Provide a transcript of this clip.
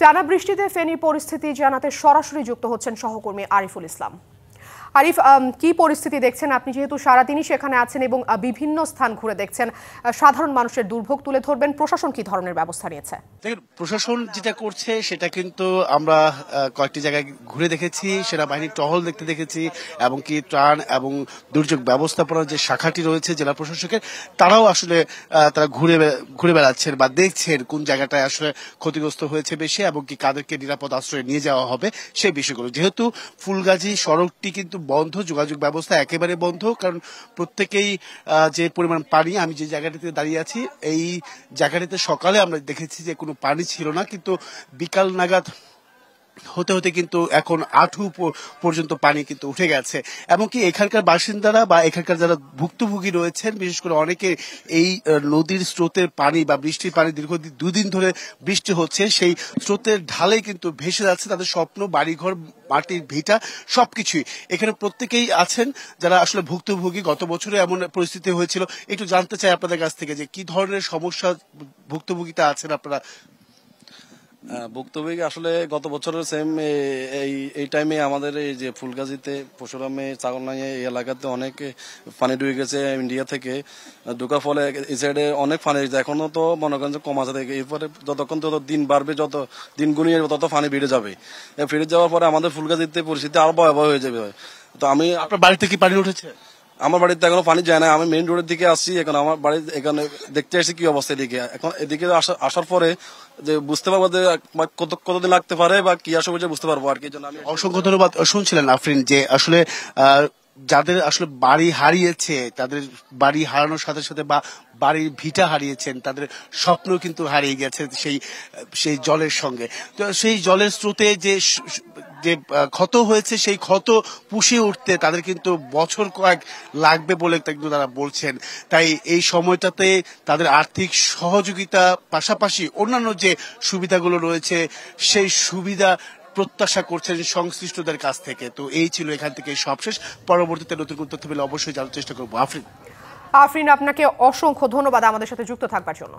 টানা বৃষ্টিতে ফেনী পরিস্থিতি জানাতে সরাসরি যুক্ত হচ্ছেন সহকর্মী আরিফুল ইসলাম। আরিফ, কি পরিস্থিতি দেখছেন আপনি? যেহেতু সারাদিনই সেখানে আছেন এবং বিভিন্ন স্থান ঘুরে দেখছেন, সাধারণ মানুষের দুর্ভোগ তুলে ধরবেন, প্রশাসন কি ধরনের ব্যবস্থা নিয়েছে? প্রশাসন যেটা করছে সেটা কিন্তু আমরা কয়েকটি জায়গায় ঘুরে দেখেছি, সেনাবাহিনীর টহল দেখতে দেখেছি, এবং কি ত্রাণ এবং দুর্যোগ ব্যবস্থাপনার যে শাখাটি রয়েছে জেলা প্রশাসকের, তারাও আসলে তারা ঘুরে বেড়াচ্ছেন বা দেখছেন কোন জায়গাটায় আসলে ক্ষতিগ্রস্ত হয়েছে বেশি এবং কি কাদেরকে নিরাপদ আশ্রয়ে নিয়ে যাওয়া হবে সেই বিষয়গুলো। যেহেতু ফুলগাজী সড়কটি কিন্তু বন্ধ, যোগাযোগ ব্যবস্থা একেবারে বন্ধ, কারণ প্রত্যেকেই যে পরিমাণ পানি, আমি যে জায়গাটিতে দাঁড়িয়ে আছি এই জায়গাটিতে সকালে আমরা দেখেছি যে কোনো পানি ছিল না, কিন্তু বিকাল নাগাদ হতে হতে কিন্তু এখন আঁঠু পর্যন্ত পানি কিন্তু উঠে গেছে। এমনকি এখানকার বাসিন্দারা বা এখানকার যারা ভুক্তভোগী রয়েছেন, বিশেষ করে অনেকে এই নদীর স্রোতের পানি বা বৃষ্টির পানি দীর্ঘদিন দুদিন ধরে বৃষ্টি হচ্ছে, সেই স্রোতের ঢালে কিন্তু ভেসে যাচ্ছে তাদের স্বপ্ন, বাড়িঘর, মাটির ভিটা সবকিছুই। এখানে প্রত্যেকেই আছেন যারা আসলে ভুক্তভোগী। গত বছরে এমন পরিস্থিতি হয়েছিল। একটু জানতে চাই আপনাদের কাছ থেকে যে কি ধরনের সমস্যা ভুক্তভোগীতে আছেন আপনারা। ভুক্তভোগী আসলে গত বছরের সেম এই টাইমে আমাদের এই যে ফুলগাজীতে, পরশুরামে, চাগলনাইয়ে এই এলাকাতে অনেক পানি ঢুকে গেছে ইন্ডিয়া থেকে ঢোকার ফলে এই সাইডে অনেক পানি। এখনো তো মনে করেন যে কম আছে, এরপরে যতক্ষণ যত দিন বাড়বে, যত দিন গুনিয়ে তত পানি বেড়ে যাবে। ফিরে যাওয়ার পরে আমাদের ফুলগাজীতে পরিস্থিতি আরো ভয়াবহ হয়ে যাবে। তো আমি, আপনার বাড়িতে কি পানি উঠেছে? আমার বাড়িতে এখনো পানি যায় না। আমি মেইন রোডের দিকে আসছি, এখন আমার বাড়ি এখানে দেখতে আসছি কি অবস্থা এদিকে। এখন এদিকে আসার পরে যে বুঝতে পারবো যে কতদিন লাগতে পারে বা কি আসবে বুঝতে পারবো আর কি। আমি অসংখ্য ধন্যবাদ। শুনছিলেন আফরিন যে আসলে যাদের আসলে বাড়ি হারিয়েছে, তাদের বাড়ি হারানোর সাথে সাথে বা বাড়ির ভিটা হারিয়েছেন, তাদের স্বপ্ন কিন্তু হারিয়ে গেছে সেই জলের সঙ্গে। তো সেই জলের স্রোতে যে ক্ষত হয়েছে, সেই ক্ষত পুষিয়ে উঠতে তাদের কিন্তু বছর কয়েক লাগবে বলে কিন্তু তারা বলছেন। তাই এই সময়টাতে তাদের আর্থিক সহযোগিতা পাশাপাশি অন্যান্য যে সুবিধাগুলো রয়েছে সেই সুবিধা প্রত্যাশা করছেন সংশ্লিষ্টদের কাছ থেকে। তো এই ছিল এখান থেকে সবশেষ। পরবর্তীতে নতুন কোনো তথ্য পেলে অবশ্যই জানার চেষ্টা করবো। আফরিন, আপনাকে অসংখ্য ধন্যবাদ আমাদের সাথে যুক্ত থাকবার জন্য।